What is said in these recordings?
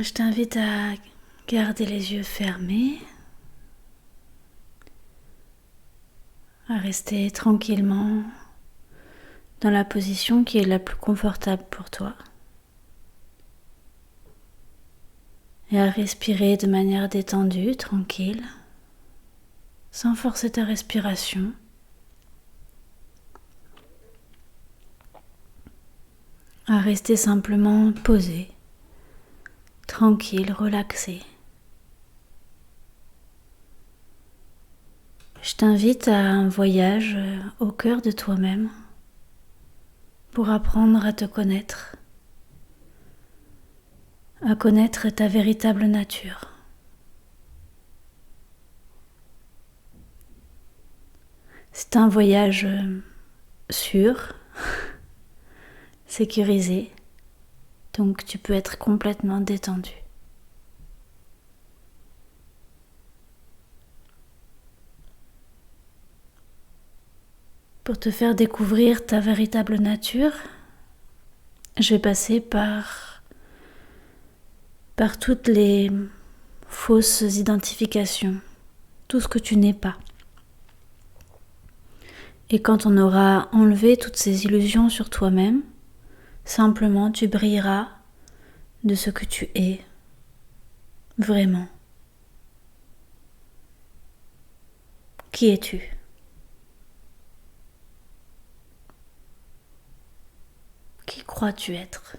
Je t'invite à garder les yeux fermés, à rester tranquillement dans la position qui est la plus confortable pour toi et à respirer de manière détendue, tranquille, sans forcer ta respiration. À rester simplement posé, tranquille, relaxé. Je t'invite à un voyage au cœur de toi-même pour apprendre à te connaître, à connaître ta véritable nature. C'est un voyage sûr, sécurisé, donc tu peux être complètement détendu. Pour te faire découvrir ta véritable nature, je vais passer par toutes les fausses identifications, tout ce que tu n'es pas. Et quand on aura enlevé toutes ces illusions sur toi-même, simplement tu brilleras de ce que tu es vraiment. Qui es-tu ? Qui crois-tu être ?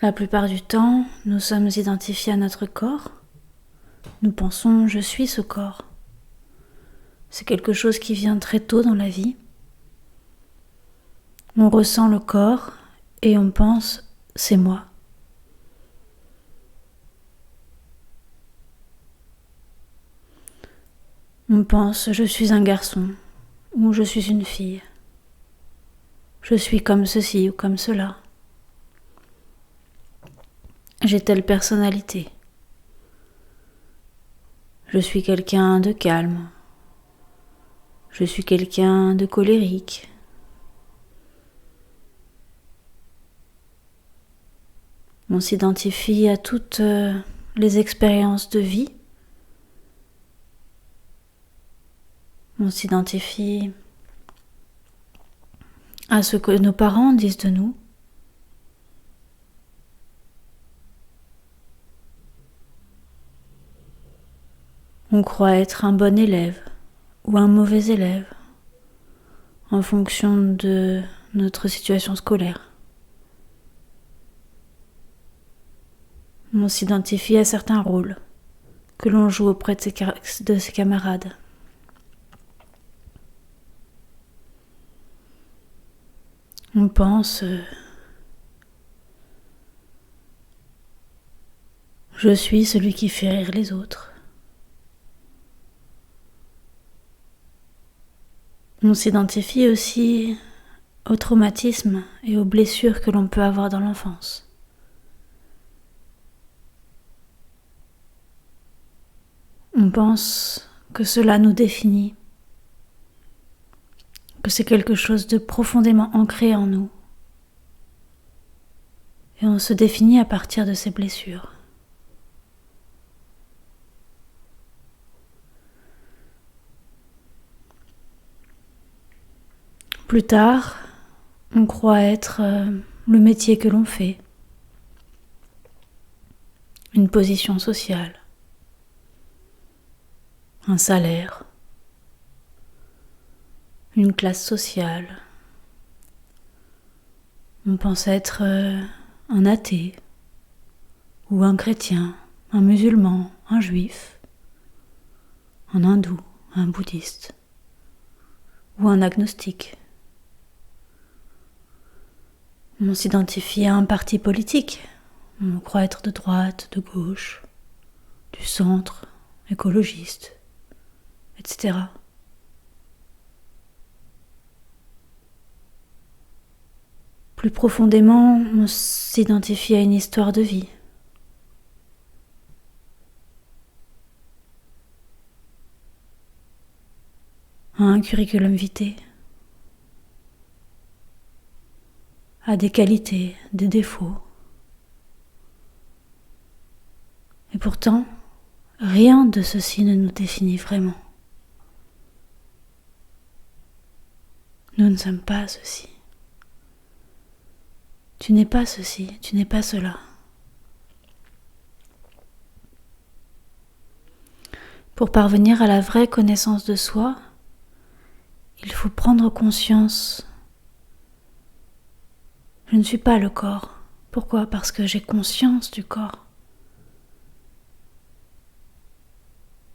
La plupart du temps, nous sommes identifiés à notre corps. Nous pensons « je suis ce corps ». C'est quelque chose qui vient très tôt dans la vie. On ressent le corps et on pense « c'est moi ». On pense « je suis un garçon » ou « je suis une fille ». Je suis comme ceci ou comme cela. J'ai telle personnalité. Je suis quelqu'un de calme. Je suis quelqu'un de colérique. On s'identifie à toutes les expériences de vie. On s'identifie à ce que nos parents disent de nous. On croit être un bon élève ou un mauvais élève en fonction de notre situation scolaire. On s'identifie à certains rôles que l'on joue auprès de ses camarades. On pense je suis celui qui fait rire les autres. On s'identifie aussi aux traumatismes et aux blessures que l'on peut avoir dans l'enfance. On pense que cela nous définit, que c'est quelque chose de profondément ancré en nous. Et on se définit à partir de ces blessures. Plus tard, on croit être le métier que l'on fait, une position sociale, un salaire, une classe sociale. On pense être un athée ou un chrétien, un musulman, un juif, un hindou, un bouddhiste ou un agnostique. On s'identifie à un parti politique. On croit être de droite, de gauche, du centre, écologiste, etc. Plus profondément, on s'identifie à une histoire de vie. À un curriculum vitae. a des qualités, des défauts. Et pourtant, rien de ceci ne nous définit vraiment. Nous ne sommes pas ceci. Tu n'es pas ceci, tu n'es pas cela. Pour parvenir à la vraie connaissance de soi, il faut prendre conscience. Je ne suis pas le corps. Pourquoi ? Parce que j'ai conscience du corps.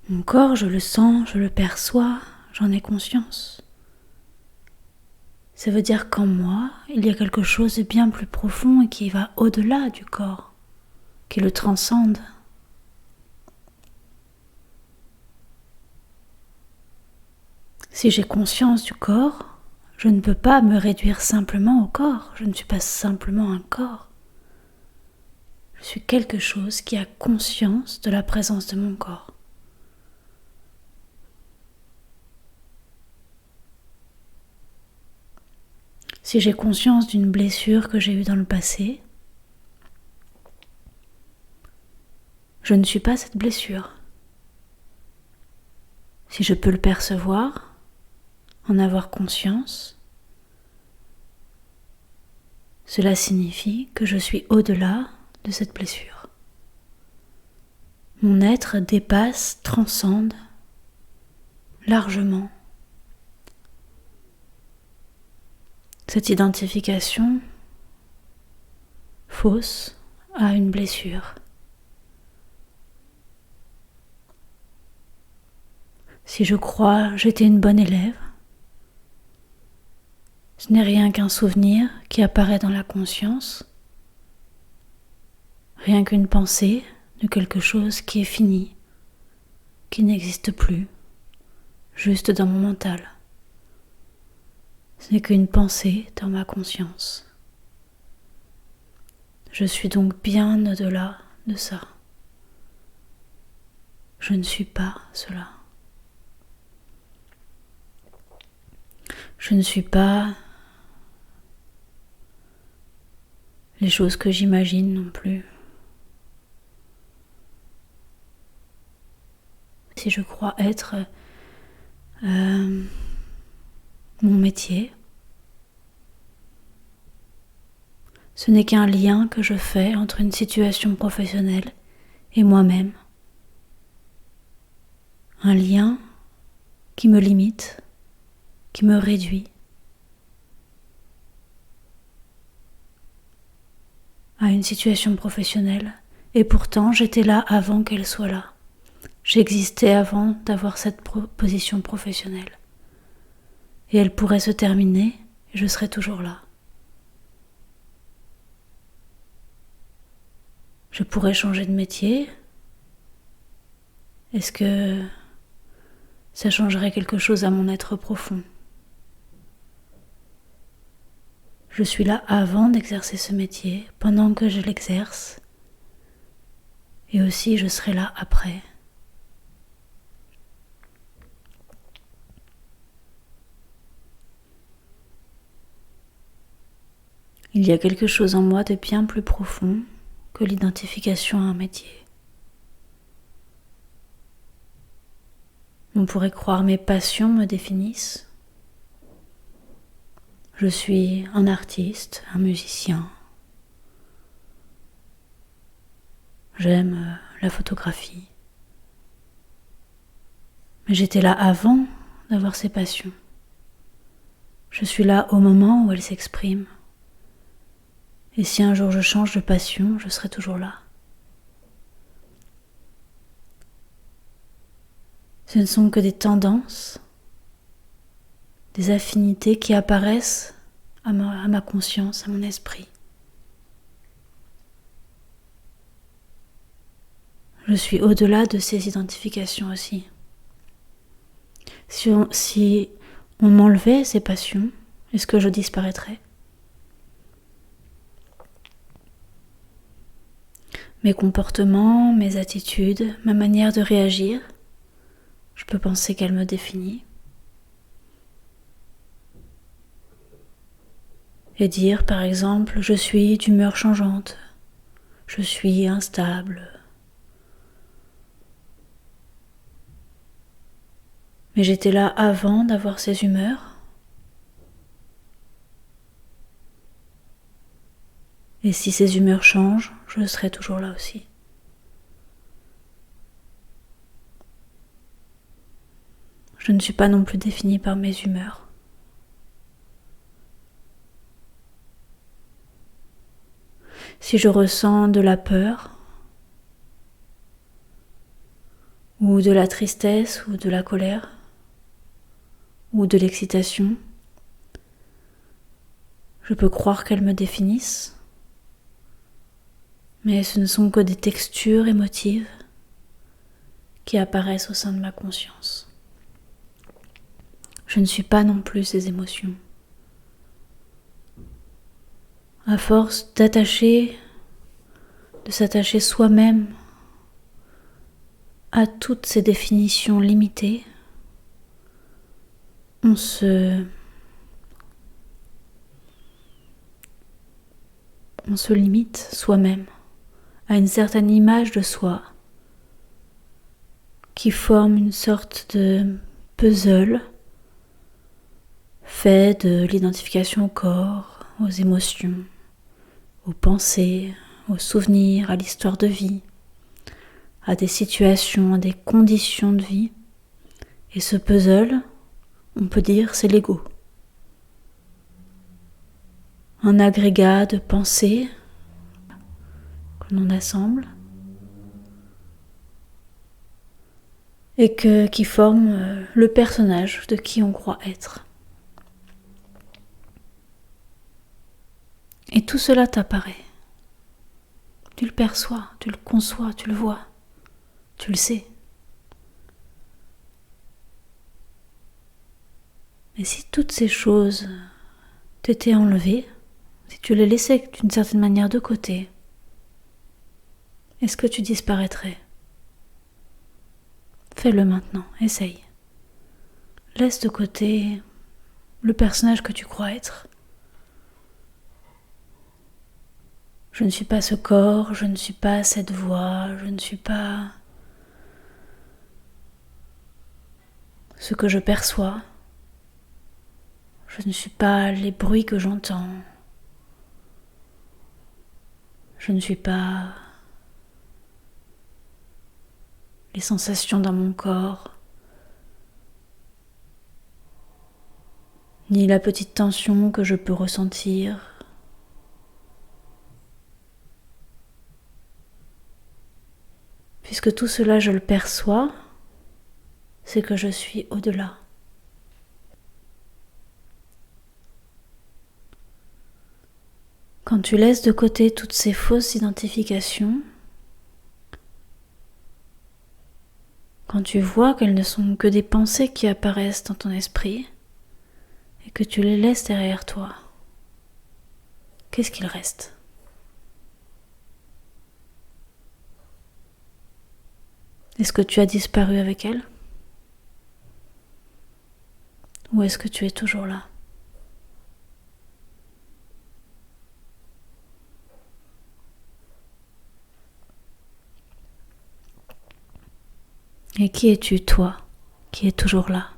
Mon corps, je le sens, je le perçois, j'en ai conscience. Ça veut dire qu'en moi, il y a quelque chose de bien plus profond et qui va au-delà du corps, qui le transcende. Si j'ai conscience du corps, je ne peux pas me réduire simplement au corps. Je ne suis pas simplement un corps. Je suis quelque chose qui a conscience de la présence de mon corps. Si j'ai conscience d'une blessure que j'ai eue dans le passé, je ne suis pas cette blessure. Si je peux le percevoir, en avoir conscience, cela signifie que je suis au-delà de cette blessure. Mon être dépasse, transcende largement cette identification fausse à une blessure. Si je crois j'étais une bonne élève, ce n'est rien qu'un souvenir qui apparaît dans la conscience, rien qu'une pensée de quelque chose qui est fini, qui n'existe plus, juste dans mon mental. Ce n'est qu'une pensée dans ma conscience. Je suis donc bien au-delà de ça. Je ne suis pas cela. Je ne suis pas les choses que j'imagine non plus. Si je crois être mon métier, ce n'est qu'un lien que je fais entre une situation professionnelle et moi-même. Un lien qui me limite, qui me réduit à une situation professionnelle. Et pourtant, j'étais là avant qu'elle soit là. J'existais avant d'avoir cette position professionnelle. Et elle pourrait se terminer et je serais toujours là. Je pourrais changer de métier. Est-ce que ça changerait quelque chose à mon être profond ? Je suis là avant d'exercer ce métier, pendant que je l'exerce, et aussi je serai là après. Il y a quelque chose en moi de bien plus profond que l'identification à un métier. On pourrait croire mes passions me définissent. Je suis un artiste, un musicien. J'aime la photographie. Mais j'étais là avant d'avoir ces passions. Je suis là au moment où elles s'expriment. Et si un jour je change de passion, je serai toujours là. Ce ne sont que des tendances, des affinités qui apparaissent à ma conscience, à mon esprit. Je suis au-delà de ces identifications aussi. Si on m'enlevait ces passions, est-ce que je disparaîtrais ? Mes comportements, mes attitudes, ma manière de réagir, je peux penser qu'elle me définit. et dire par exemple je suis d'humeur changeante, je suis instable. Mais j'étais là avant d'avoir ces humeurs. Et si ces humeurs changent, je serai toujours là aussi. Je ne suis pas non plus définie par mes humeurs. Si je ressens de la peur, ou de la tristesse, ou de la colère, ou de l'excitation, je peux croire qu'elles me définissent, mais ce ne sont que des textures émotives qui apparaissent au sein de ma conscience. Je ne suis pas non plus ces émotions. À force de s'attacher soi-même à toutes ces définitions limitées, on se limite soi-même à une certaine image de soi qui forme une sorte de puzzle fait de l'identification au corps, aux émotions, aux pensées, aux souvenirs, à l'histoire de vie, à des situations, à des conditions de vie. Et ce puzzle, on peut dire, c'est l'ego. Un agrégat de pensées que l'on assemble et qui forme le personnage de qui on croit être. Et tout cela t'apparaît. Tu le perçois, tu le conçois, tu le vois, tu le sais. Et si toutes ces choses t'étaient enlevées, si tu les laissais d'une certaine manière de côté, est-ce que tu disparaîtrais ? Fais-le maintenant, essaye. Laisse de côté le personnage que tu crois être. Je ne suis pas ce corps, je ne suis pas cette voix, je ne suis pas ce que je perçois. Je ne suis pas les bruits que j'entends. Je ne suis pas les sensations dans mon corps, ni la petite tension que je peux ressentir. Puisque tout cela je le perçois, c'est que je suis au-delà. Quand tu laisses de côté toutes ces fausses identifications, quand tu vois qu'elles ne sont que des pensées qui apparaissent dans ton esprit et que tu les laisses derrière toi, qu'est-ce qu'il reste ? Est-ce que tu as disparu avec elles ? Ou est-ce que tu es toujours là ? Et qui es-tu, toi, qui es toujours là ?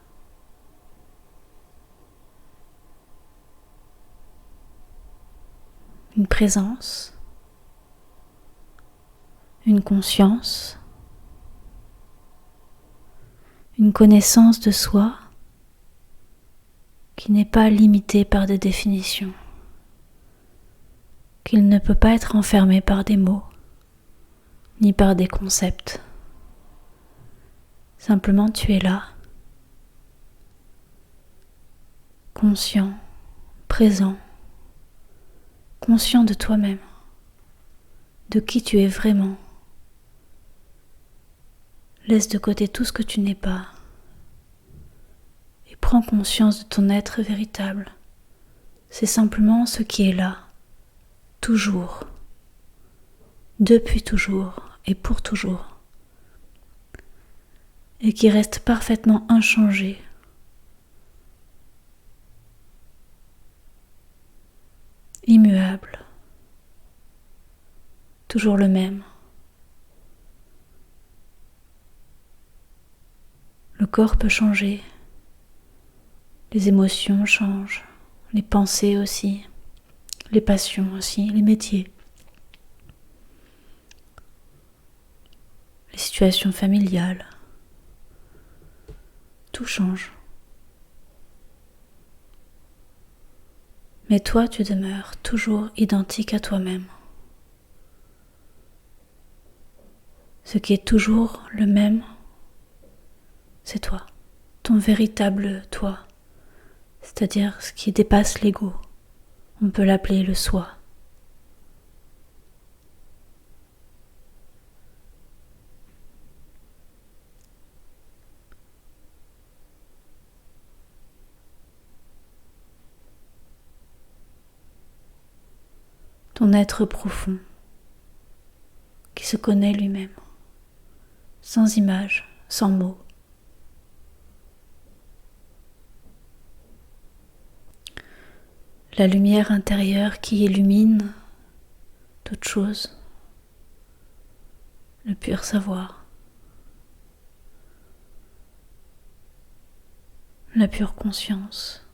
Une présence, une conscience, une connaissance de soi qui n'est pas limitée par des définitions, qu'il ne peut pas être enfermé par des mots, ni par des concepts. Simplement tu es là, conscient, présent, conscient de toi-même, de qui tu es vraiment. Laisse de côté tout ce que tu n'es pas et prends conscience de ton être véritable. C'est simplement ce qui est là, toujours, depuis toujours et pour toujours, et qui reste parfaitement inchangé. toujours le même. Le corps peut changer, les émotions changent, les pensées aussi, les passions aussi, les métiers, les situations familiales, tout change. Mais toi, tu demeures toujours identique à toi-même. Ce qui est toujours le même, c'est toi, ton véritable toi, c'est-à-dire ce qui dépasse l'ego. On peut l'appeler le soi. Ton être profond, qui se connaît lui-même, sans image, sans mots. La lumière intérieure qui illumine toute chose, le pur savoir, la pure conscience.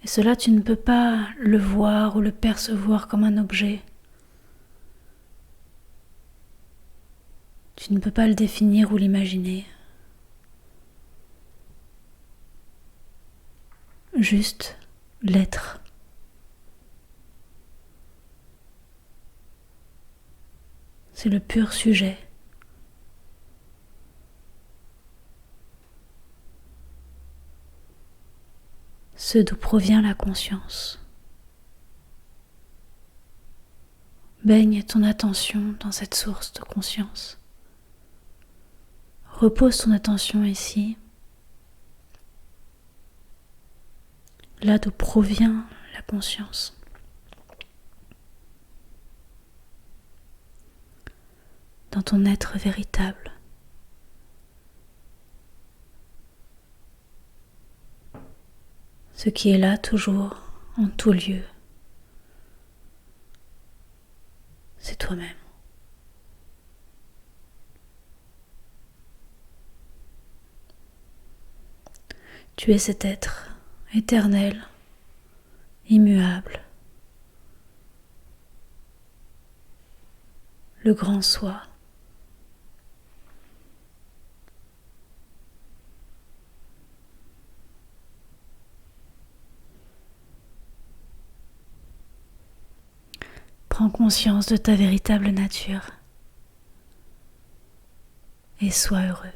Et cela, tu ne peux pas le voir ou le percevoir comme un objet. Tu ne peux pas le définir ou l'imaginer. Juste l'être. C'est le pur sujet. Ce d'où provient la conscience. Baigne ton attention dans cette source de conscience. Repose ton attention ici, là d'où provient la conscience. Dans ton être véritable. Ce qui est là toujours, en tout lieu. C'est toi-même. Tu es cet être éternel, immuable, le grand soi. Prends conscience de ta véritable nature et sois heureux.